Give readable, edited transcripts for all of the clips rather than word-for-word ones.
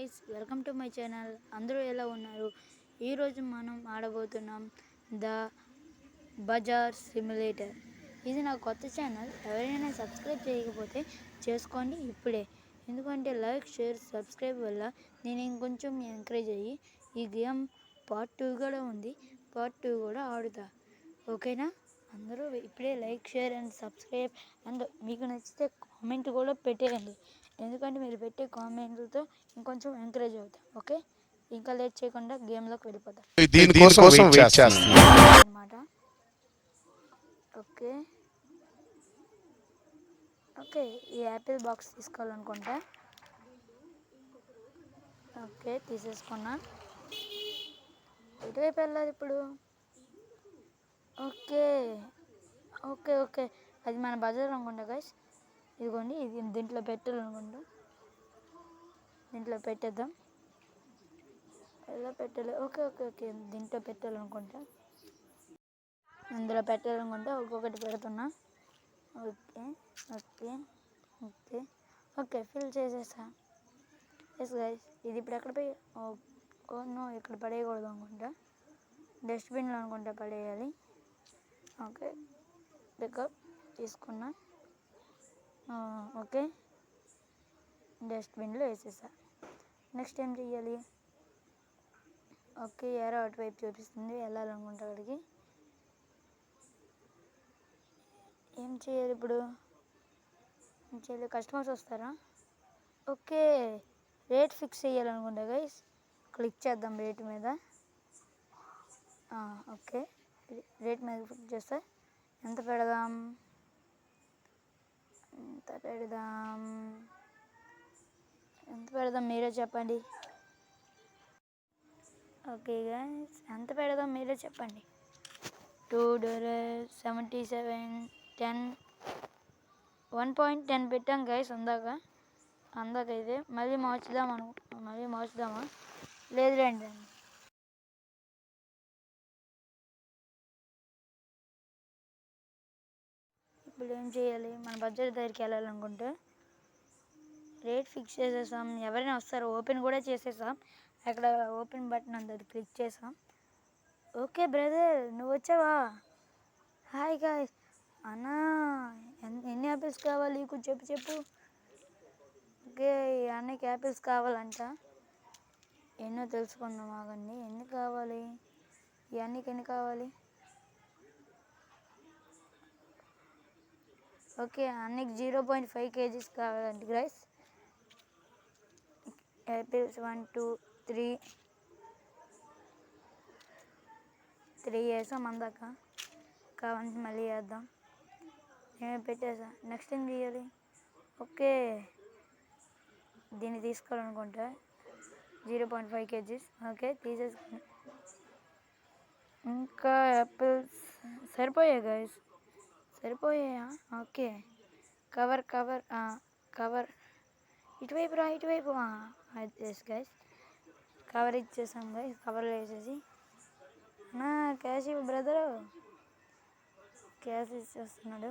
Guys, welcome to my channel. అందరూ ఎలా ఉన్నారు? ఈరోజు మనం ఆడబోతున్నాం ద బజార్ సిమ్యులేటర్. ఇది నా కొత్త ఛానల్. ఎవరైనా సబ్స్క్రైబ్ చేయకపోతే చేసుకోండి ఇప్పుడే. ఎందుకంటే లైక్, షేర్, సబ్స్క్రైబ్ వల్ల నేను ఇంకొంచెం ఎంకరేజ్ అయ్యి ఈ గేమ్ పార్ట్ 2 కూడా ఉంది. పార్ట్ 2 కూడా ఆడుతా. ఓకేనా? అందరూ ఇప్పుడే like, share and subscribe and మీకు నచ్చితే కామెంట్ కూడా పెట్టేయండి. ఎందుకంటే మీరు పెట్టే కామెంట్లతో ఇంకొంచెం ఎంకరేజ్ అవుతాం. ఓకే, ఇంకా లేట్ చేయకుండా గేమ్లోకి వెళ్ళిపోతాం అనమాట. ఓకే ఓకే ఈ యాపిల్ బాక్స్ తీసుకోవాలనుకుంటా. ఓకే, తీసేసుకున్నా. ఎటువైపు వెళ్ళాలి ఇప్పుడు? ఓకే ఓకే ఓకే అది మన బజార్ అనుకుంటా గైస్. ఇదిగోండి, ఇది దీంట్లో పెట్టాలనుకుంటా. దీంట్లో పెట్టేద్దాం. ఎలా పెట్టాలి? ఓకే ఓకే ఓకే దీంట్లో పెట్టాలనుకుంటా. ఇందులో పెట్టాలనుకుంటా ఒక్కొక్కటి పెడుతున్నా. Okay okay okay okay fill చేసేసా. ఎస్ గైస్, ఇది ఇప్పుడు ఎక్కడ పోయి నో ఇక్కడ పడేయకూడదు అనుకుంటా. డస్ట్బిన్లో అనుకుంటా పడేయాలి. ఓకే, పికప్ తీసుకున్నా. ఓకే, డస్ట్బిన్లో వేసేసా. నెక్స్ట్ ఏం చెయ్యాలి? ఓకే, ఏరో అటువైపు చూపిస్తుంది, వెళ్ళాలనుకుంటా అక్కడికి. ఏం చేయాలి ఇప్పుడు? ఏం చేయాలి? కస్టమర్స్ వస్తారా? ఓకే, రేట్ ఫిక్స్ చేయాలనుకుంటా గైస్. క్లిక్ చేద్దాం రేట్ మీద. ఓకే, రేట్ మీద ఫిక్స్ చేస్తా. ఎంత పెడదాం? ఎంత పెడదాం మీరే చెప్పండి. ఓకే గైస్, ఎంత పెడదాం మీరే చెప్పండి. $2.77 10 1.10 పెట్టాం గైస్. అందాకైతే మళ్ళీ మార్చుదామా? లేదు రండి. ఇప్పుడు ఏం చేయాలి? మన బడ్జెట్ దగ్గరికి వెళ్ళాలనుకుంటే రేట్ ఫిక్స్ చేసేసాం. ఎవరైనా వస్తారు, ఓపెన్ కూడా చేసేసాం. అక్కడ ఓపెన్ బటన్ ఉంది, అది క్లిక్ చేసాం. ఓకే బ్రదర్, నువ్వు వచ్చావా? Hi guys. అన్నా, ఎన్ని యాపిల్స్ కావాలి? చెప్పు. ఓకే, ఈ అన్నకి యాపిల్స్ కావాలంట. ఎన్నో తెలుసుకుందాం ఆగండి. ఎన్ని కావాలి? ఈ అన్నకి ఎన్ని కావాలి? ఓకే, అన్నకి 0.5 kgs కావాలంట గైస్. యాపిల్స్ 1 2 3 వేసాం. అందాక కావాలంటే మళ్ళీ వేద్దాం. నేను పెట్టేసా. నెక్స్ట్ ఏం చేయాలి? ఓకే, దీన్ని తీసుకోవాలనుకుంటా. 0.5 kgs. ఓకే, తీసేసుకుని ఇంకా యాపిల్స్ సరిపోయాయి గైస్. సరిపోయాయా? ఓకే, కవర్ ఇటువైపు ఎస్ గైస్, కవర్ ఇచ్చేసాం గైస్. కవర్లో వేసేసి నా క్యాష్ ఇవ్వు బ్రదరు. క్యాష్ ఇచ్చేస్తున్నాడు.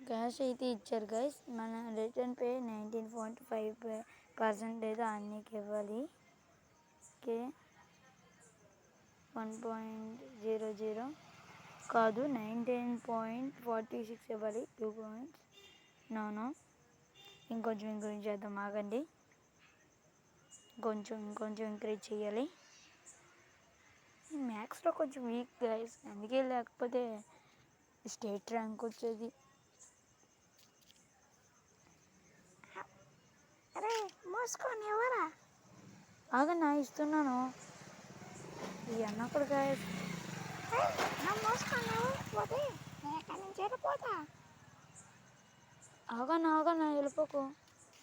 క్యాష్ అయితే ఇచ్చారు గైస్. మన రిటర్న్ పే 19.5% అన్నికి ఇవ్వాలి. ఓకే, 1.00 కాదు, 19.46 ఇవ్వాలి. 2 points. నో ఇంకొంచెం చేద్దాం ఆగండి. ఇంకొంచెం ఎంకరేజ్ చేయాలి. మ్యాథ్స్లో కొంచెం వీక్ గైస్, అందుకే లేకపోతే స్టేట్ ర్యాంక్ వచ్చేది. అరే మోసుకొని ఎవరా? ఆగన్నా, ఇస్తున్నాను. ఈ అన్న కూడా గైస్ ఆగన్నా వెళ్ళిపోకు,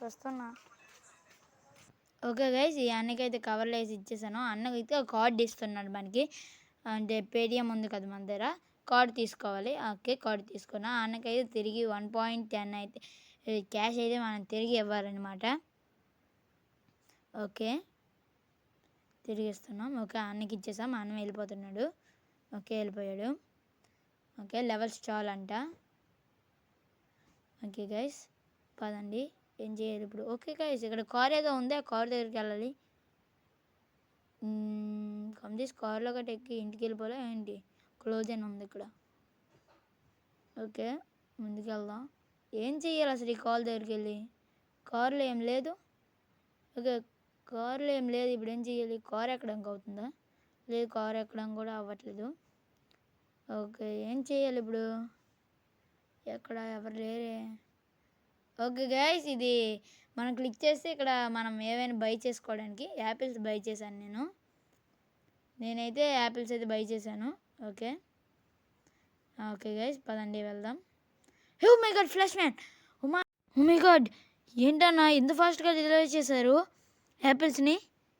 వస్తున్నా. ఓకే గైస్, ఈ అన్నకైతే కవర్లో వేసి ఇచ్చేసాను. అన్నకైతే ఒక కార్డు ఇస్తున్నాడు మనకి. అంటే పేటిఎం ఉంది కదా మన దగ్గర, కార్డు తీసుకోవాలి. ఓకే, కార్డు తీసుకున్నా. అన్నకైతే తిరిగి 1.10 అయితే క్యాష్ అయితే మనం తిరిగి ఇవ్వాలన్నమాట. ఓకే, తిరిగి ఇస్తున్నాం. ఓకే, అన్నకి ఇచ్చేసాం. అన్న వెళ్ళిపోతున్నాడు. ఓకే, వెళ్ళిపోయాడు. ఓకే, లెవెల్స్ చాలంట. ఓకే గైస్, పదండి ఏం చేయాలి ఇప్పుడు? ఓకే గైస్, ఇక్కడ కార్ ఏదో ఉంది, ఆ కార్ దగ్గరికి వెళ్ళాలి. కమ్ కార్లో గట్ట ఎక్కి ఇంటికి వెళ్ళిపోలే ఏంటి? క్లోజ్ అని ఉంది ఇక్కడ. ఓకే, ముందుకు వెళ్దాం. ఏం చెయ్యాలి అసలు ఈ కార్ దగ్గరికి వెళ్ళి? కారులో ఏం లేదు. ఓకే, కారులో ఏం లేదు. ఇప్పుడు ఏం చెయ్యాలి? కార్ ఎక్కడానికి అవుతుందా? లేదు, కార్ ఎక్కడం కూడా అవ్వట్లేదు. ఓకే, ఏం చేయాలి ఇప్పుడు? ఎక్కడ ఎవరు లేరే. ఓకే గైస్, ఇది మనం క్లిక్ చేస్తే ఇక్కడ మనం ఏవైనా బై చేసుకోవడానికి యాపిల్స్ బై చేశాను. నేనైతే యాపిల్స్ అయితే బై చేశాను. ఓకే ఓకే గైస్, పదండి వెళ్దాం. Oh my god, flash man! Oh my god, ఏంటన్నా ఇంత ఫాస్ట్గా డెలివరీ చేశారు యాపిల్స్ని?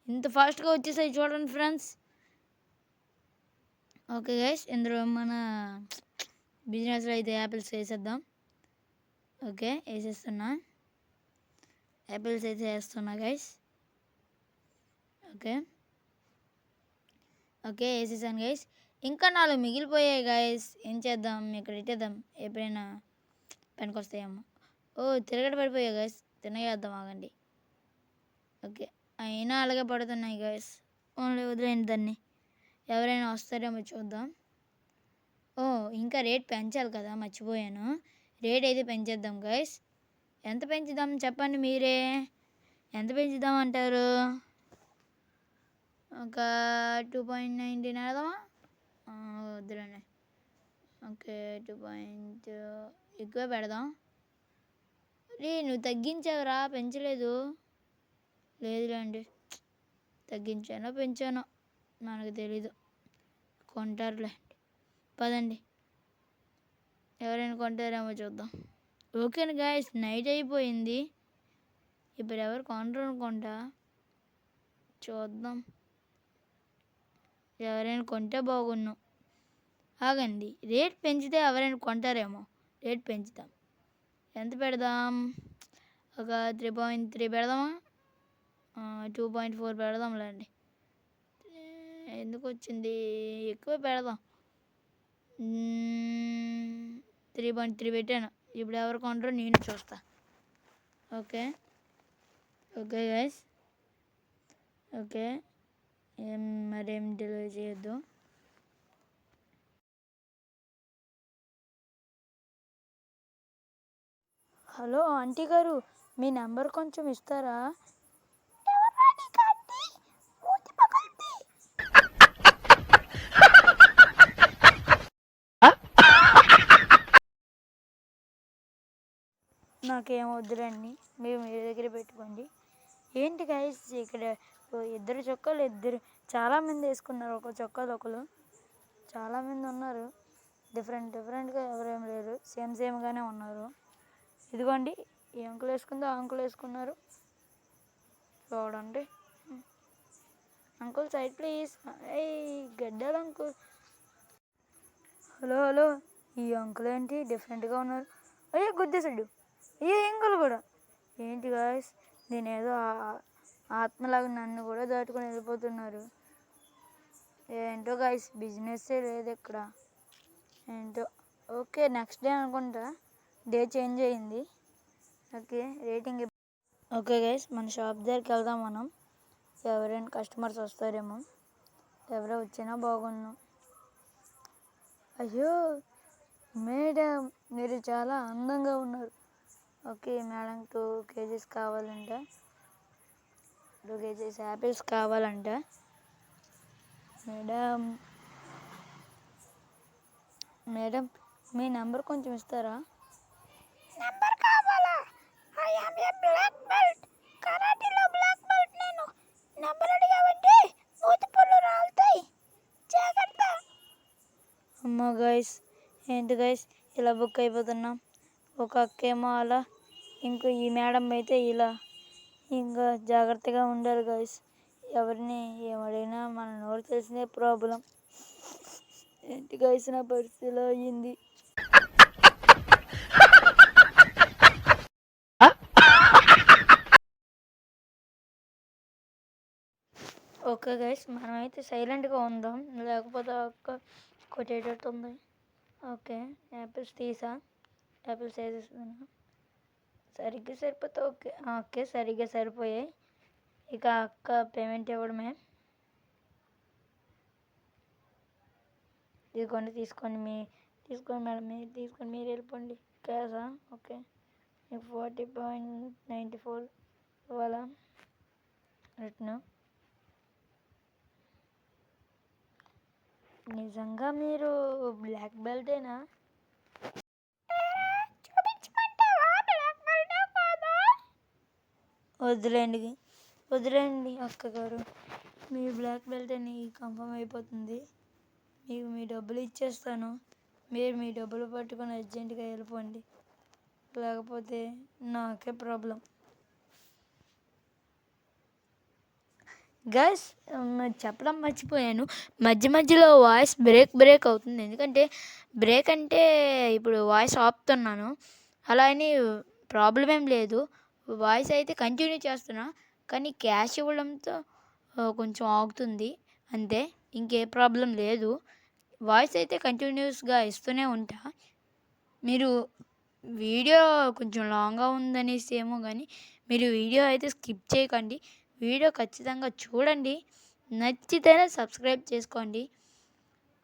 ఇంత ఫాస్ట్గా వచ్చేసాయి చూడండి ఫ్రెండ్స్. ఓకే గైస్, ఇందులో మన బిజినెస్లో అయితే యాపిల్స్ వేసేద్దాం. ఓకే, వేసేస్తున్నా. యాపిల్స్ అయితే వేస్తున్నా గైస్. ఓకే ఓకే, వేసేసాను గైస్. ఇంకా 4 మిగిలిపోయాయి గైస్. ఏం చేద్దాం? ఇక్కడ ఇట్టేద్దాం, ఎప్పుడైనా పనికి వస్తాయేమో. ఓ, తిరగట పడిపోయాయి గైస్. తినగేద్దాం, ఆగండి. ఓకే, అయినా అలాగే పడుతున్నాయి గైస్. ఓన్లీ వదిలేండి దాన్ని, ఎవరైనా వస్తారేమో చూద్దాం. ఓ, ఇంకా రేట్ పెంచాలి కదా, మర్చిపోయాను. రేట్ అయితే పెంచేద్దాం గైస్. ఎంత పెంచుదాం చెప్పండి మీరే. ఎంత పెంచుదాం అంటారు? ఒక 2.19 వేద్దామా? వద్దులండి. ఓకే, 2 ఎక్కువ పెడదాం. రే, నువ్వు తగ్గించావురా, పెంచలేదు. లేదులేండి, తగ్గించానో పెంచానో మనకు తెలీదు. కొంటారులే, పదండి. ఎవరైనా కొంటారేమో చూద్దాం. ఓకేనా గాయస్, నైట్ అయిపోయింది. ఇప్పుడు ఎవరు కొంటారు అనుకుంటా, చూద్దాం. ఎవరైనా కొంటే బాగున్ను. ఆగండి, రేట్ పెంచితే ఎవరైనా కొంటారేమో. రేట్ పెంచుదాం. ఎంత పెడదాం? ఒక 3.3 పెడదామా? 2.4 పెడదాంలేండి. ఎందుకు వచ్చింది? ఎక్కువ పెడదాం. 3.3 పెట్టాను. ఇప్పుడు ఎవరు కొంటారో నేను చూస్తా. Okay okay guys. ఓకే, మరేం డెలివరీ చేయొద్దు. హలో ఆంటీ గారు, మీ నెంబర్ కొంచెం ఇస్తారా? నాకేం వద్దురండి, మీరు మీ దగ్గర పెట్టుకోండి. ఏంటి గైస్, ఇక్కడ ఇద్దరు చొక్కాలు చాలామంది వేసుకున్నారు. ఒక చొక్కాలు ఒకరు చాలామంది ఉన్నారు. డిఫరెంట్గా ఎవరేం లేరు, సేమ్గానే ఉన్నారు. ఇదిగోండి, ఈ అంకుల్ వేసుకుందో ఆ అంకుల్ వేసుకున్నారు చూడండి. Uncle side please. గడ్డాల అంకుల్. హలో, ఈ అంకుల్ ఏంటి డిఫరెంట్గా ఉన్నారు? అయ్యో, గుద్దేశాడు. అయ్యో, అంకుల్ కూడా. ఏంటి గాయస్, నేనేదో ఆత్మలాగా నన్ను కూడా దాటుకొని వెళ్ళిపోతున్నారు. ఏంటో గాయస్, బిజినెస్సే లేదు ఇక్కడ. ఏంటో. ఓకే, నెక్స్ట్ డే అనుకుంటా, డే చేంజ్ అయ్యింది. Okay, rating. ఓకే గైస్, మన షాప్ దగ్గరికి వెళ్దాం మనం. ఎవరైనా కస్టమర్స్ వస్తారేమో, ఎవరో వచ్చినా బాగున్నాం. అయ్యో మేడం, మీరు చాలా అందంగా ఉన్నారు. ఓకే మేడం, 2 kgs కావాలంట. 2 kgs యాపిల్స్ కావాలంట. మేడం, మీ నెంబర్ కొంచెం ఇస్తారా? నెంబర్ కావాలా? I am a black belt, కరాటీలో బ్లాక్ బెల్ట్. నేను నెంబర్ అడిగావంటే మూతిపళ్ళు రాలుతాయి, జాగ్రత్త. అమ్మో గైస్, ఏంటి గైస్ ఇలా బుక్ అయిపోతున్నాం? ఒక అక్కేమో అలా, ఇంకో ఈ మేడం అయితే ఇలా. ఇంకా జాగ్రత్తగా ఉండాలి గైస్. ఎవరిని ఏమడిగినా మన నోరు తెలిసిందే ప్రాబ్లం. ఏంటి గైస్, నా పరిస్థితిలో అయ్యింది. ఓకే గైస్, మనమైతే సైలెంట్గా ఉందాం, లేకపోతే ఒక్క కొట్టేటట్టు ఉంది. ఓకే, యాపిల్స్ తీసా, యాపిల్స్ వేసేస్తున్నా. సరిగ్గా సరిపోతే ఓకే. ఓకే, సరిగ్గా సరిపోయాయి. ఇక అక్క పేమెంట్ ఇవ్వడమే. ఇదిగోండి, తీసుకోండి మేడం, మీరు వెళ్ళిపోండి. క్యాషా? ఓకే, మీకు 40.94 ఇవ్వాలా? రిటర్న్. నిజంగా మీరు బ్లాక్ బెల్టేనా? వదిలేండి అక్కగారు, మీ బ్లాక్ బెల్ట్ అని కన్ఫర్మ్ అయిపోతుంది. మీకు మీ డబ్బులు ఇచ్చేస్తాను. మీరు మీ డబ్బులు పట్టుకొని అర్జెంటుగా వెళ్ళిపోండి, లేకపోతే నాకే ప్రాబ్లం. గైస్, చెప్పడం మర్చిపోయాను, మధ్యలో వాయిస్ బ్రేక్ అవుతుంది. ఎందుకంటే బ్రేక్ అంటే ఇప్పుడు వాయిస్ ఆపుతున్నాను, అలా అని ప్రాబ్లం ఏం లేదు. వాయిస్ అయితే కంటిన్యూ చేస్తున్నా, కానీ క్యాష్ ఇవ్వడంతో కొంచెం ఆగుతుంది అంతే, ఇంకే ప్రాబ్లం లేదు. వాయిస్ అయితే కంటిన్యూస్గా ఇస్తూనే ఉంటా. మీరు వీడియో కొంచెం లాంగ్గా ఉందనేసి ఏమో కానీ మీరు వీడియో అయితే స్కిప్ చేయకండి, వీడియో ఖచ్చితంగా చూడండి. నచ్చితేనే సబ్స్క్రైబ్ చేసుకోండి,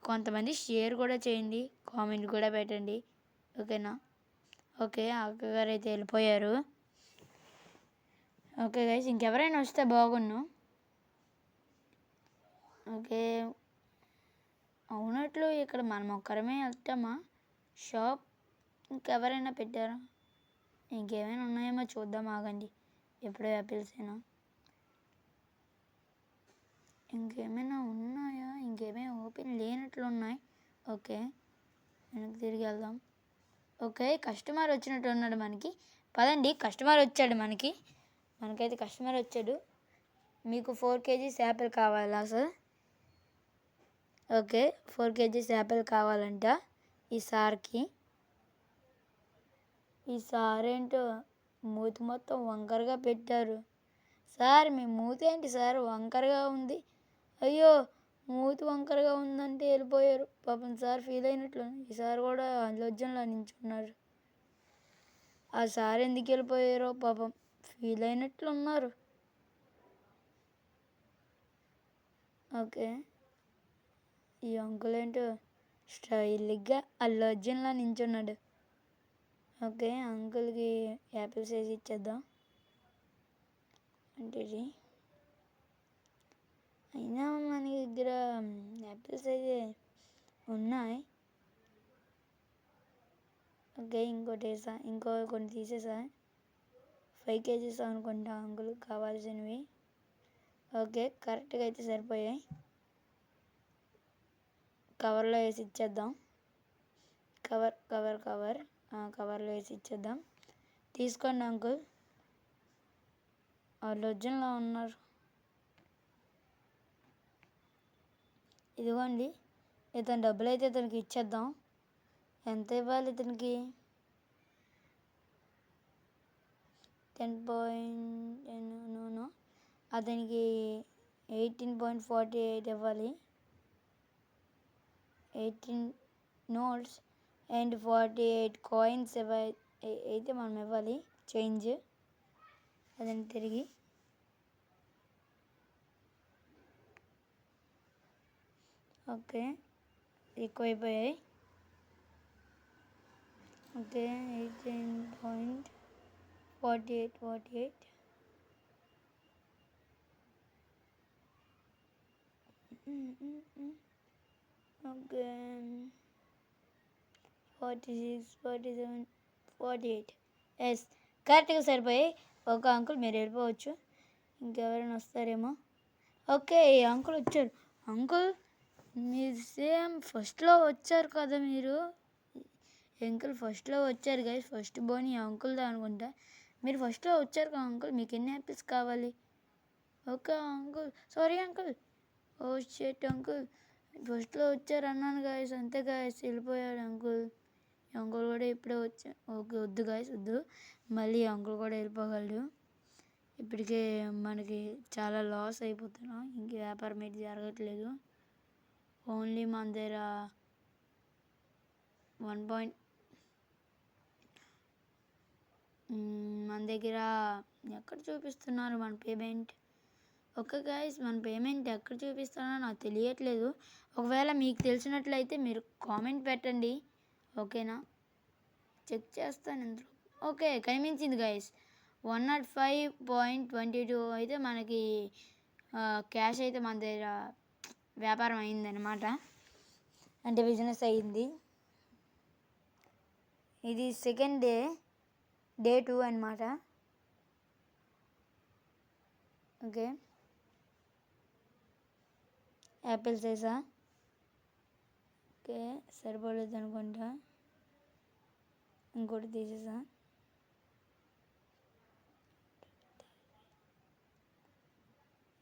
కొంతమంది షేర్ కూడా చేయండి, కామెంట్ కూడా పెట్టండి. ఓకేనా? ఓకే, అక్కగారు అయితే వెళ్ళిపోయారు. ఓకే గైస్, ఇంకెవరైనా వస్తే బాగున్ను. ఓకే, అవునట్లు ఇక్కడ మనం ఒక్కరమే వెళ్తామా? షాప్ ఇంకెవరైనా పెట్టారా? ఇంకేమైనా ఉన్నాయేమో చూద్దాం, ఆగండి. ఎప్పుడో యాపిల్సేనా? ఇంకేమైనా ఉన్నాయా? ఇంకేమైనా ఓపెన్ లేనట్లు ఉన్నాయి. ఓకే, వెనక్కి తిరిగి వెళ్దాం. ఓకే, కస్టమర్ వచ్చినట్టు ఉన్నాడు మనకి. పదండి, కస్టమర్ వచ్చాడు మనకైతే కస్టమర్ వచ్చాడు. మీకు 4 kgs యాపిల్ కావాలా సార్? ఓకే, 4 kgs యాపిల్ కావాలంట ఈ సార్కి. ఈ సార్ ఏంటో మూతి మొత్తం వంకరగా పెట్టారు. సార్, మీ మూతి ఏంటి సార్ వంకరగా ఉంది? అయ్యో, మూతి వంకరగా ఉందంటే వెళ్ళిపోయారు. పాపం సార్ ఫీల్ అయినట్లు. ఈ సార్ కూడా లజ్జంలో నించున్నారు. ఆ సార్ ఎందుకు వెళ్ళిపోయారో పాపం ఫీల్ అయినట్లు ఉన్నారు. ఓకే, ఈ అంకుల్ ఏంటో స్టైల్గా అల్లు అర్జున్లా నించున్నాడు. ఓకే, అంకుల్కి యాపిల్స్ వేసి ఇచ్చేద్దాం. అంటే అయినా మన దగ్గర యాపిల్స్ అయితే ఉన్నాయి. ఓకే, ఇంకో కొన్ని తీసేసా. 5 kgs అనుకుంటా అంకుల్ కావాల్సినవి. ఓకే, కరెక్ట్గా అయితే సరిపోయాయి. కవర్లో వేసి ఇచ్చేద్దాం. కవర్లో వేసి ఇచ్చేద్దాం. తీసుకోండి అంకుల్, వాళ్ళు ఒరిజినల్గా ఉన్నారు. ఇదిగోండి, ఇతని డబ్బులు అయితే ఇతనికి ఇచ్చేద్దాం. ఎంత ఇవ్వాలి ఇతనికి? 10.10 అతనికి 18.48 ఇవ్వాలి. 18 నోట్స్ అండ్ 48 కాయిన్స్ అయితే మనం ఇవ్వాలి, చేంజ్. అదని తిరిగి ఓకే, ఎక్కువైపోయాయి. ఓకే, 18.48. ఓకే, 46, 47, 48. ఎస్, కరెక్ట్గా సరిపోయాయి. ఒక అంకుల్ మీరు వెళ్ళిపోవచ్చు, ఇంకెవరైనా వస్తారేమో. ఓకే, ఈ అంకుల్ వచ్చారు. అంకుల్, మీరు సేమ్ ఫస్ట్లో వచ్చారు కదా మీరు. అంకుల్ ఫస్ట్లో వచ్చారు గైస్, ఫస్ట్ బోని అంకుల్దా అనుకుంటా. మీరు ఫస్ట్లో వచ్చారు కదా అంకుల్, మీకు ఎన్ని యాపిల్స్ కావాలి? Okay uncle, sorry uncle. Oh shit uncle, ఫస్ట్లో వచ్చారు అన్నాను గాయస్, అంతే గాయస్, వెళ్ళిపోయాడు అంకుల్. అంకుల్ కూడా ఇప్పుడే వచ్చా. ఓకే, వద్దు గాయస్, వద్దు, మళ్ళీ అంకుల్ కూడా వెళ్ళిపోగలడు. ఇప్పటికే మనకి చాలా లాస్ అయిపోతున్నాం, ఇంక వ్యాపారం అయితే జరగట్లేదు. ఓన్లీ మన దగ్గర 1. మన దగ్గర ఎక్కడ చూపిస్తున్నారు మన పేమెంట్? ఓకే గైస్, మన పేమెంట్ ఎక్కడ చూపిస్తున్నారో నాకు తెలియట్లేదు. ఒకవేళ మీకు తెలిసినట్లయితే మీరు కామెంట్ పెట్టండి, ఓకేనా? చెక్ చేస్తాను ఇందులో. ఓకే, కనిపించింది గైస్. 105.22 అయితే మనకి క్యాష్ అయితే మన దగ్గర వ్యాపారం అయిందనమాట, అంటే బిజినెస్ అయ్యింది. ఇది సెకండ్ డే 2 అనమాట. ఓకే, యాపిల్స్ వేసా. ఓకే, సరిపోలేదు అనుకుంటా, ఇంకోటి తీసేసా.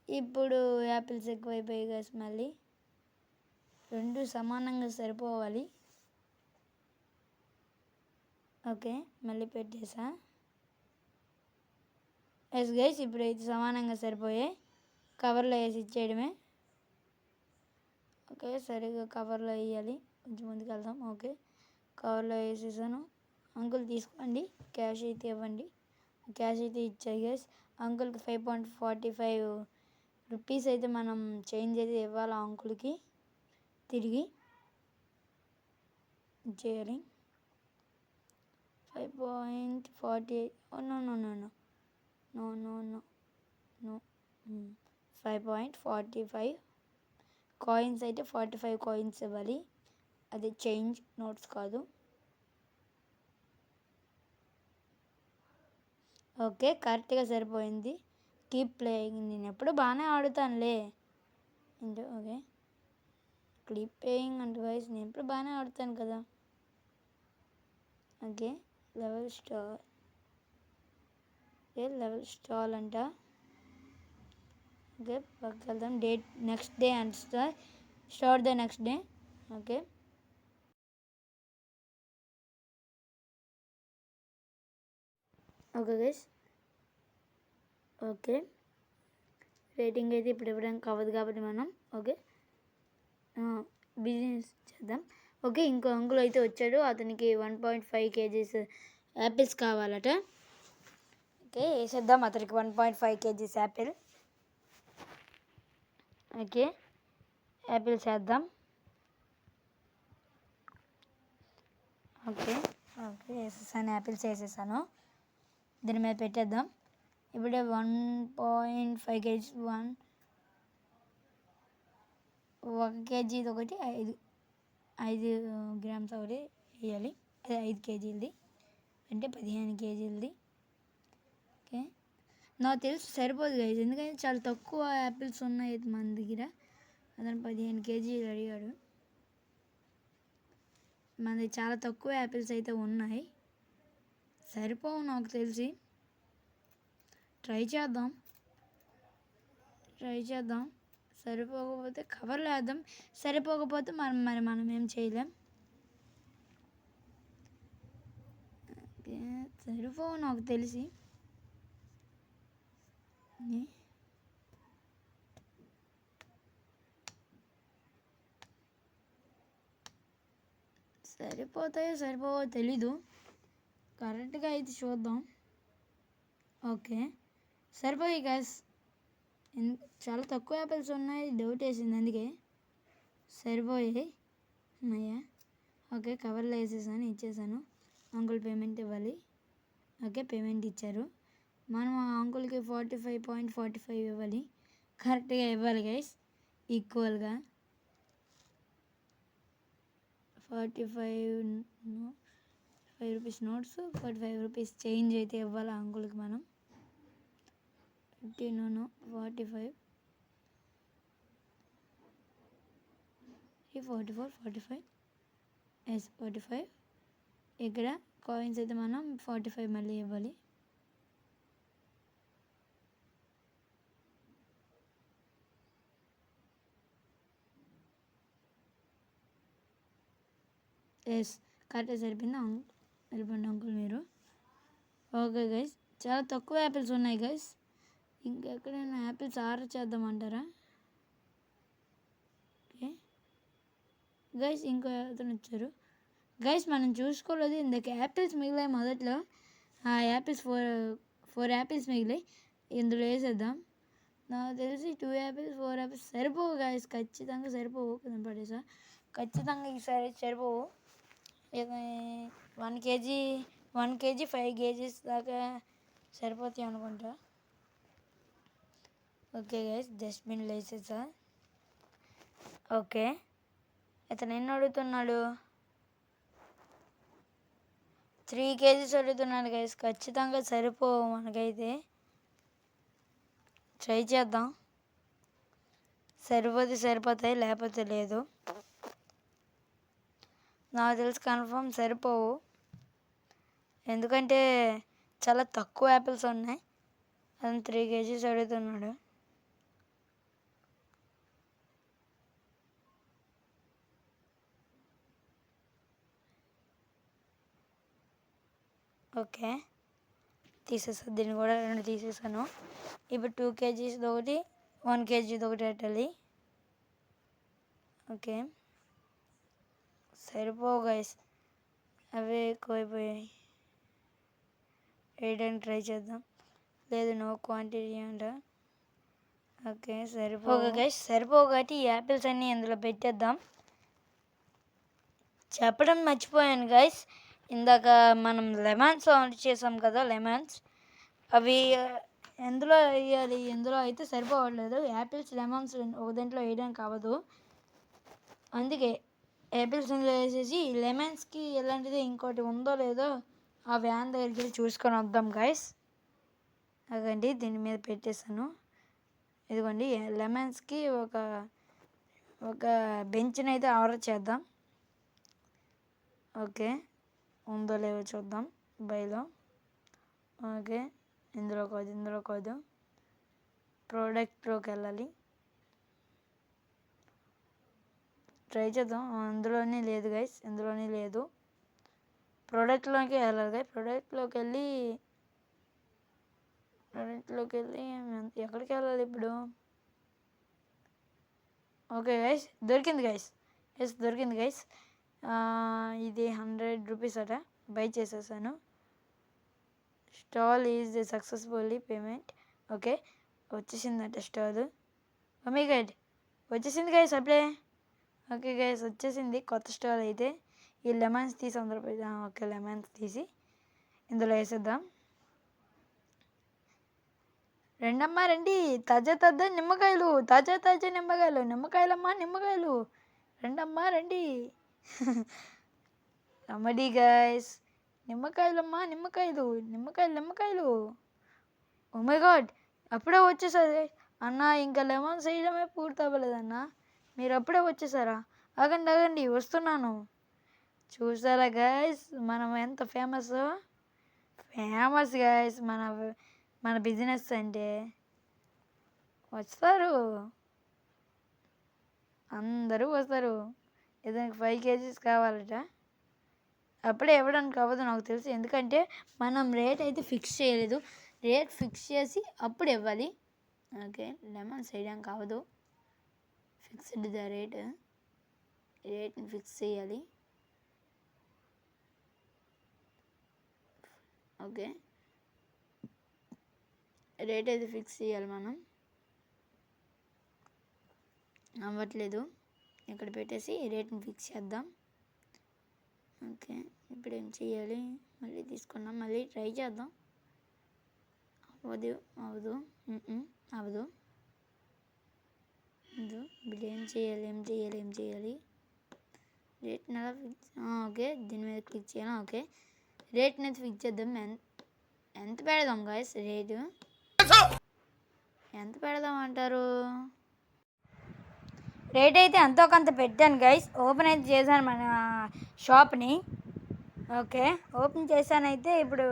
ఇప్పుడు యాపిల్స్ ఎక్కువైపోయాయి గైస్. మళ్ళీ రెండు సమానంగా సరిపోవాలి. ఓకే, మళ్ళీ పెట్టేసా. ఎస్ గైస్, ఇప్పుడు అయితే సమానంగా సరిపోయాయి. కవర్లో వేసి ఇచ్చేయడమే. ఓకే, సరిగ్గా కవర్లో వేయాలి, కొంచెం ముందుకు వెళ్దాం. ఓకే, కవర్లో వేసేసాను. అంకుల్ తీసుకోండి, క్యాష్ అయితే ఇవ్వండి. క్యాష్ అయితే ఇచ్చాయి గైస్. అంకుల్కి 5.45 రూపీస్ అయితే మనం చేంజ్ అయితే ఇవ్వాలి అంకుల్కి, తిరిగి ఇచ్చేయాలి. 5.48. నో 5.45 కాయిన్స్ అయితే 45 కాయిన్స్ ఇవ్వాలి. అది చేంజ్, నోట్స్ కాదు. ఓకే, కరెక్ట్గా సరిపోయింది. Keep playing. నేను ఎప్పుడు బాగానే ఆడుతానులే. ఓకే, కీప్ ప్లేయింగ్ అంటే గైస్ నేను ఎప్పుడు బాగానే ఆడుతాను కదా. ఓకే, లెవెల్ స్టాల్ అంట. ఓకే, పక్కకి వెళ్దాం. Next day and start the next day. Okay, okay guys. Okay, rating అయితే ఇప్పుడు ఇవ్వడానికి అవ్వదు కాబట్టి మనం ఓకే బిజినెస్ చేద్దాం. ఓకే, ఇంకో అంకుల్ అయితే వచ్చాడు, అతనికి 1.5 kgs యాపిల్స్ కావాలట. ఓకే, వేసేద్దాం అతనికి 1.5 kgs యాపిల్. ఓకే, యాపిల్స్ వేద్దాం. ఓకే ఓకే వేసేసాను, యాపిల్స్ వేసేసాను. దీని మీద పెట్టేద్దాం. ఇప్పుడే 1.5 kgs 1 kg ఒకటి 5 grams ఒకటి వేయాలి. అదే 5 kgలది అంటే 15 kgలది. ఓకే, నాకు తెలిసి సరిపోదు గైస్, ఎందుకంటే చాలా తక్కువ యాపిల్స్ ఉన్నాయి మన దగ్గర. అతను 15 kgలు అడిగాడు. మనది చాలా తక్కువ యాపిల్స్ అయితే ఉన్నాయి, సరిపోవు నాకు తెలిసి. ట్రై చేద్దాం. సరిపోకపోతే కవర్లో వేద్దాం, సరిపోకపోతే మనం ఏం చేయలేం. సరిపోవు నాకు తెలిసి. సరిపోవో తెలీదు, కరెక్ట్గా అయితే చూద్దాం. ఓకే, సరిపోయి గ్యాస్. చాలా తక్కువ యాపిల్స్ ఉన్నాయి, డౌట్ వేసింది అందుకే. సరిపోయాయి అయ్యా. ఓకే, కవర్లో వేసేసాను, ఇచ్చేసాను. అంకుల్ పేమెంట్ ఇవ్వాలి. ఓకే, పేమెంట్ ఇచ్చారు. మనం ఆ అంకుల్కి 45.45 ఇవ్వాలి, కరెక్ట్గా ఇవ్వాలి గైస్, ఈక్వల్గా. 45 రూపీస్ నోట్స్, 45 రూపీస్ చేంజ్ అయితే ఇవ్వాలి ఆ అంకుల్కి మనం. 50 45 44 45 ఎస్ 45. ఇక్కడ కాయిన్స్ అయితే మనం 45 మళ్ళీ ఇవ్వాలి. ఎస్, కరెక్ట్గా సరిపోయింది అంకుల్ మీరు. ఓకే గైస్, చాలా తక్కువ యాపిల్స్ ఉన్నాయి గైస్. ఇంకెక్కడైనా యాపిల్స్ ఆర్డర్ చేద్దామంటారా? ఓకే గైస్, ఇంకో అతను వచ్చారు. గైస్ మనం చూసుకోలేదు, ఇందాక యాపిల్స్ మిగిలాయి మొదట్లో, ఆ యాపిల్స్ ఫోర్ యాపిల్స్ మిగిలి ఇందులో వేసేద్దాం. నాకు తెలిసి 2 యాపిల్స్ 4 యాపిల్స్ సరిపోవు గాయస్, ఖచ్చితంగా సరిపోవు. కొంచెం పడేసా, ఖచ్చితంగా ఈసారి సరిపోవు. ఇక 1 కేజీ 5 కేజీస్ దాకా సరిపోతాయి అనుకుంటా. ఓకే గైస్, డస్ట్బిన్లో వేసేసా. ఓకే, ఇతను ఎన్ని అడుగుతున్నాడు? 3 కేజీస్ అడుగుతున్నాడు గైస్, ఖచ్చితంగా సరిపోవు మనకైతే. ట్రై చేద్దాం, సరిపోతాయి, లేకపోతే లేదు. నాకు తెలిసి కన్ఫర్మ్ సరిపోవు, ఎందుకంటే చాలా తక్కువ యాపిల్స్ ఉన్నాయి. అతను 3 కేజీస్ అడుగుతున్నాడు. ఓకే, తీసేసా, దీన్ని కూడా 2 తీసేసాను. ఇప్పుడు 2 కేజీస్ది ఒకటి 1 కేజీది ఒకటి పెట్టాలి. ఓకే, సరిపోవు గైస్, అవే ఎక్కువైపోయాయి. వేయడానికి ట్రై చేద్దాం. లేదు, నో క్వాంటిటీ అంట. ఓకే, సరిపోవు గైస్, సరిపోవు కాబట్టి ఈ యాపిల్స్ అన్నీ ఇందులో పెట్టేద్దాం. చెప్పడం మర్చిపోయాను గైస్, ఇందాక మనం లెమన్స్ ఆర్డర్ చేసాం కదా, లెమన్స్ అవి ఎందులో వేయాలి? ఎందులో అయితే సరిపోవట్లేదు. యాపిల్స్ లెమన్స్ ఒక దాంట్లో వేయడానికి అవ్వదు, అందుకే యాపిల్స్ ఇందులో వేసేసి లెమన్స్కి ఎలాంటిది ఇంకోటి ఉందో లేదో ఆ వ్యాన్ దగ్గరికి వెళ్ళి చూసుకొని వద్దాం గైస్. అదండి, దీని మీద పెట్టేసాను. ఇదిగోండి, లెమన్స్కి ఒక బెంచ్ని అయితే ఆర్డర్ చేద్దాం. ఓకే, ఉందో లేవో చూద్దాం బైలో. ఓకే, ఇందులో కాదు, ప్రోడక్ట్లోకి వెళ్ళాలి, ట్రై చేద్దాం. అందులోనే లేదు గైస్, ఇందులోనే లేదు. ప్రోడక్ట్లోకి వెళ్ళాలి గైస్, ప్రోడక్ట్లోకి వెళ్ళి ఎక్కడికి వెళ్ళాలి ఇప్పుడు? ఓకే గైస్, దొరికింది గైస్. దొరికింది గైస్. ఇది 100 రూపీస్ అట, బై చేసేసాను. Stall is successfully payment. Okay, వచ్చేసిందట స్టాల్. ఓ మై గాడ్, వచ్చేసింది గైస్ అప్పుడే. ఓకే గైస్, వచ్చేసింది కొత్త స్టాల్ అయితే. ఈ లెమన్స్ తీసి అందరూ ఓకే, లెమన్స్ తీసి ఇందులో వేసేద్దాం. రెండమ్మా రండి, తాజా నిమ్మకాయలు, తాజా నిమ్మకాయలు రెండమ్మా రండి. రమ్మడి గైస్, నిమ్మకాయలు. ఓ మై గాడ్, అప్పుడే వచ్చేసారు అన్న. ఇంకా లెమన్స్ వేయడమే పూర్తి అవ్వలేదన్న, మీరు అప్పుడే వచ్చేసారా? ఆగండి, వస్తున్నాను. చూసారా గైస్, మనం ఎంత ఫేమస్ గైస్, మన బిజినెస్ అంటే. వస్తారు, అందరూ వస్తారు. ఏదైనా 5 కేజీస్ కావాలట, అప్పుడే ఇవ్వడానికి అవ్వదు నాకు తెలిసి, ఎందుకంటే మనం రేట్ అయితే ఫిక్స్ చేయలేదు. రేట్ ఫిక్స్ చేసి అప్పుడు ఇవ్వాలి. ఓకే, లెమన్స్ వేయడానికి అవ్వదు, ఫిక్స్డ్ ద రేట్ని ఫిక్స్ చేయాలి. ఓకే, రేట్ అయితే ఫిక్స్ చేయాలి మనం. అవ్వట్లేదు, ఇక్కడ పెట్టేసి రేట్ని ఫిక్స్ చేద్దాం. ఓకే, ఇప్పుడు ఏం చేయాలి? మళ్ళీ తీసుకున్నాం, మళ్ళీ ట్రై చేద్దాం. అవ్వదు. ఇప్పుడు ఏం చేయాలి? రేట్ని ఎలా ఫిక్స్? ఓకే, దీని మీద క్లిక్ చేయాలి. ఓకే, రేట్ని అయితే ఫిక్స్ చేద్దాం. ఎంత పెడదాం గైస్? రేటు ఎంత పెడదాం అంటారు? రేట్ అయితే ఎంతో కొంత పెట్టాను గైస్. ఓపెన్ అయితే చేశాను మన షాప్ని. ఓకే, ఓపెన్ చేశానైతే ఇప్పుడు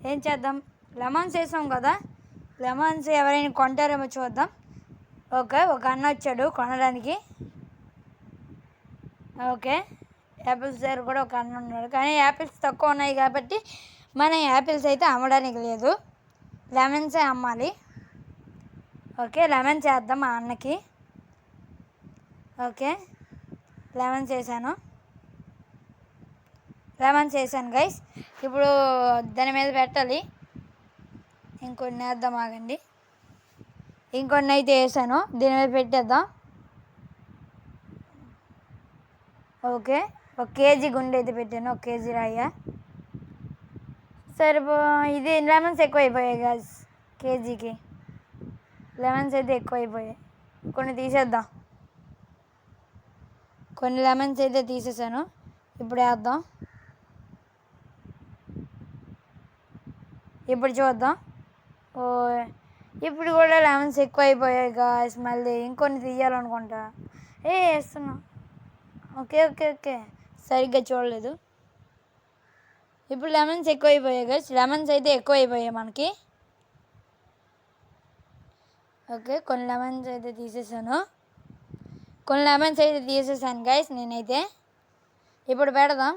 ఏం చేద్దాం? లెమన్స్ వేసాం కదా, లెమన్స్ ఎవరైనా కొంటారేమో చూద్దాం. ఓకే, ఒక అన్న వచ్చాడు కొనడానికి. ఓకే, యాపిల్స్ దగ్గర కూడా ఒక అన్న ఉన్నాడు, కానీ యాపిల్స్ తక్కువ ఉన్నాయి కాబట్టి మనం యాపిల్స్ అయితే అమ్మడానికి లేదు, లెమన్సే అమ్మాలి. ఓకే, లెమన్స్ వేద్దాం మా అన్నకి. ఓకే, లెమన్స్ వేసాను. లెమన్స్ వేసాను గైస్. ఇప్పుడు దాని మీద పెట్టాలి. ఇంకొన్ని వేద్దాం, ఆగండి. ఇంకొన్ని అయితే వేసాను, దీని మీద పెట్టేద్దాం. ఓకే, 1 కేజీ గుండె అయితే పెట్టాను, 1 కేజీ రాయ. ఇది లెమన్స్ ఎక్కువ అయిపోయాయి గైస్. కేజీకి లెమన్స్ అయితే ఎక్కువ అయిపోయాయి. కొన్ని తీసేద్దాం. కొన్ని లెమన్స్ అయితే తీసేసాను, ఇప్పుడు వేద్దాం. ఇప్పుడు చూద్దాం. ఓ, ఇప్పుడు కూడా లెమన్స్ ఎక్కువ అయిపోయాయి గాయస్. మళ్ళీ ఇంకొన్ని తీయాలనుకుంటా. వేస్తున్నా. ఓకే ఓకే ఓకే, సరిగ్గా చూడలేదు. ఇప్పుడు లెమన్స్ ఎక్కువ అయిపోయాయి గాయస్. లెమన్స్ అయితే ఎక్కువ అయిపోయాయి మనకి. ఓకే, కొన్ని లెమన్స్ అయితే తీసేసాను. గైస్ నేనైతే. ఇప్పుడు పెడదాం.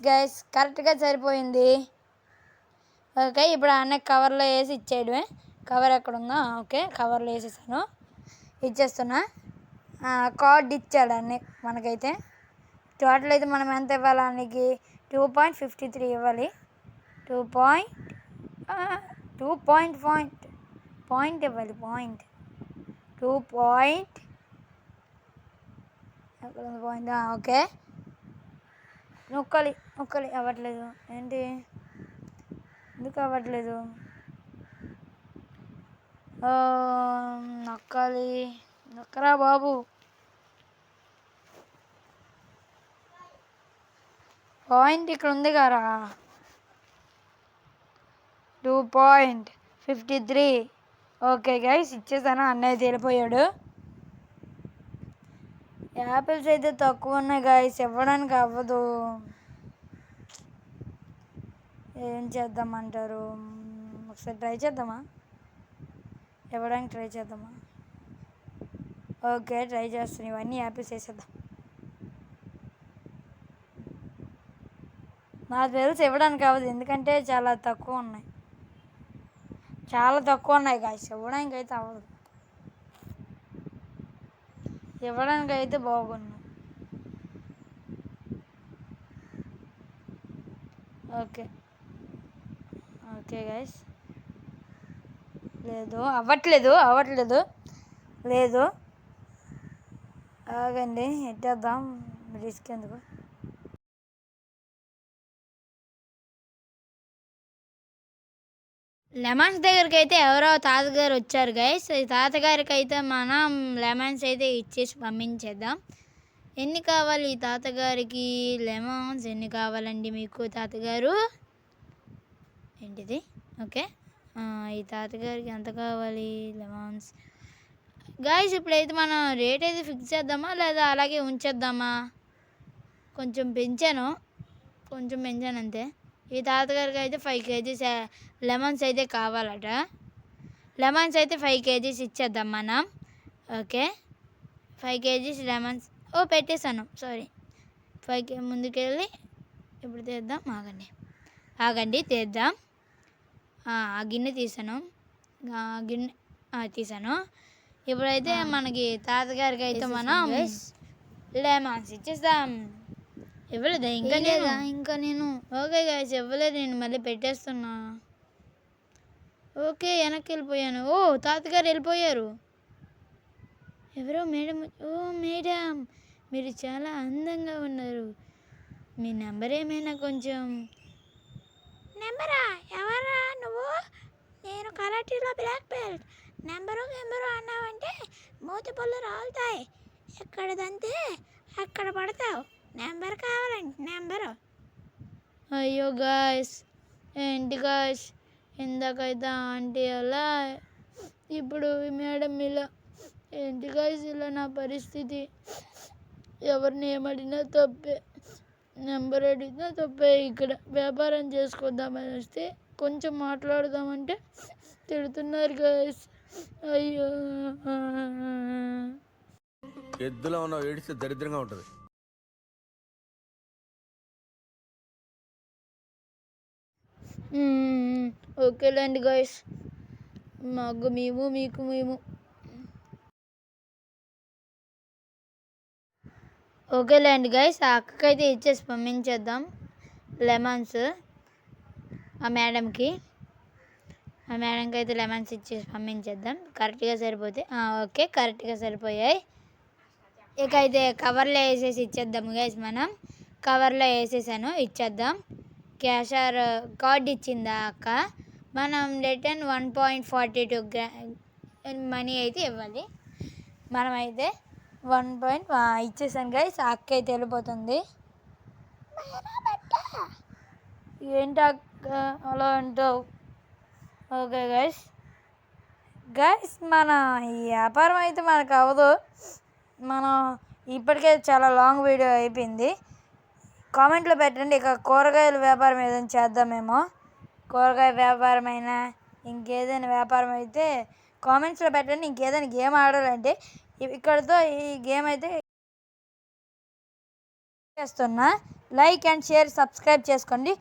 గైస్ కరెక్ట్గా సరిపోయింది. ఓకే, ఇప్పుడు అన్న కవర్లో వేసి ఇచ్చేయడమే. కవర్ ఎక్కడ ఉందా? ఓకే, కవర్లో వేసేసాను, ఇచ్చేస్తున్నా. కార్డ్ ఇచ్చాడు అన్నీ మనకైతే. టోటల్ అయితే మనం ఎంత ఇవ్వాలి అన్నకి? 2.53 ఇవ్వాలి. 2 పాయింట్ ఇవ్వాలి. పాయింట్ 2 పాయింట్ ఎక్కడ ఉంది పాయింట్? ఓకే, నొక్కాలి అవ్వట్లేదు ఏంటి? ఎందుకు అవ్వట్లేదు? నొక్కరా బాబు. పాయింట్ ఇక్కడ ఉంది కదా, 2.53. ఓకే గైస్, ఇచ్చేసాను. అన్నయ్య వెళ్ళిపోయాడు. యాపిల్స్ అయితే తక్కువ ఉన్నాయి గైస్, ఇవ్వడానికి అవ్వదు. ఏం చేద్దామంటారు? ఒకసారి ట్రై చేద్దామా? ఇవ్వడానికి ట్రై చేద్దామా? ఓకే, ట్రై చేస్తాను. ఇవన్నీ యాపిల్స్ వేసేద్దాం. నాకు తెలిసి ఇవ్వడానికి అవ్వదు, ఎందుకంటే చాలా తక్కువ ఉన్నాయి గాయస్. ఇవ్వడానికి అయితే అవ్వదు. ఇవ్వడానికి అయితే బాగుంది. ఓకే గాయస్, అవ్వట్లేదు. లేదు, ఆగండి, ఎట్టేద్దాం, రిస్క్ ఎందుకు. లెమన్స్ దగ్గరికి అయితే ఎవరో తాతగారు వచ్చారు గైస్. ఈ తాతగారికి అయితే మనం లెమన్స్ అయితే ఇచ్చేసి పంపించేద్దాం. ఎన్ని కావాలి ఈ తాతగారికి? లెమన్స్ ఎన్ని కావాలండి మీకు తాతగారు? ఏంటిది? ఓకే, ఈ తాతగారికి ఎంత కావాలి లెమన్స్? గాయస్ ఇప్పుడైతే మనం రేట్ అయితే ఫిక్స్ చేద్దామా లేదా అలాగే ఉంచేద్దామా? కొంచెం పెంచాను అంతే. ఈ తాతగారికి అయితే 5 కేజీస్ లెమన్స్ అయితే కావాలట. లెమన్స్ అయితే 5 కేజీస్ ఇచ్చేద్దాం మనం. Okay, 5 kgs lemons. పెట్టేశాను, సారీ. 5 ముందుకెళ్ళి ఇప్పుడు తీద్దాం. ఆగండి తీద్దాం. ఆ గిన్నె తీసాను. తీసాను. ఇప్పుడైతే మనకి తాతగారికి అయితే మనం లెమన్స్ ఇచ్చేస్తాం. ఇవ్వలేదా ఇంకా నేను? ఓకే గాయస్, ఇవ్వలేదు. నేను మళ్ళీ పెట్టేస్తున్నా. ఓకే, వెనక్కి వెళ్ళిపోయాను. తాతగారు వెళ్ళిపోయారు. ఎవరో మేడం. మేడం, మీరు చాలా అందంగా ఉన్నారు. మీ నెంబర్ ఏమైనా కొంచెం? నెంబరా? ఎవరా నువ్వు? నేను కరాటీలో బ్లాక్ బెల్ట్. నెంబరు అన్నావంటే మూతి పళ్ళు రాలుతాయి. ఎక్కడదంతే అక్కడ పడతావు. నెంబర్ కావాలండి, నెంబరు. అయ్యో గాయస్, ఏంటి గాయస్, ఇందాకైతే ఆంటీ అలా, ఇప్పుడు మేడం ఇలా. ఏంటి గాయస్ ఇలా నా పరిస్థితి? ఎవరిని ఏమడినా తప్పే, నెంబర్ అడిగినా తప్పే. ఇక్కడ వ్యాపారం చేసుకుందామని వస్తే కొంచెం మాట్లాడదామంటే తిడుతున్నారు గాయస్. అయ్యో, ఎద్దులో ఉన్న ఏడిస్తే దరిద్రంగా ఉంటుంది. ఓకేలేండి గాయస్, మాకు మేము మీకు మేము. ఓకేలేండి గైస్, ఆ అక్కకైతే ఇచ్చేసి పంపించేద్దాం లెమన్స్. ఆ మేడంకి అయితే లెమన్స్ ఇచ్చేసి పంపించేద్దాం. కరెక్ట్గా సరిపోతే ఓకే, కరెక్ట్గా సరిపోయాయి. ఇక అయితే కవర్లో వేసేసి ఇచ్చేద్దాం గైస్. మనం కవర్లో వేసేసాను, ఇచ్చేద్దాం. క్యాషర్ కార్డ్ ఇచ్చిందా అక్క. మనం రిటర్న్ 1.42 మనీ అయితే ఇవ్వాలి. మనమైతే 1 ఇచ్చేసాను గైస్. ఆ అక్క అయితే వెళ్ళిపోతుంది. ఏంటి అక్క అలా అంటావు? ఓకే గైస్ మన ఈ వ్యాపారం అయితే మనకు అవ్వదు. మనం ఇప్పటికే చాలా లాంగ్ వీడియో అయిపోయింది. కామెంట్లో పెట్టండి, ఇక కూరగాయల వ్యాపారం ఏదైనా చేద్దామేమో. కూరగాయ వ్యాపారం అయినా ఇంకేదైనా వ్యాపారం అయితే కామెంట్స్లో పెట్టండి. ఇంకేదైనా గేమ్ ఆడాలంటే ఇక్కడితో ఈ గేమ్ అయితే చేస్తున్నా. లైక్ అండ్ షేర్ సబ్స్క్రైబ్ చేసుకోండి.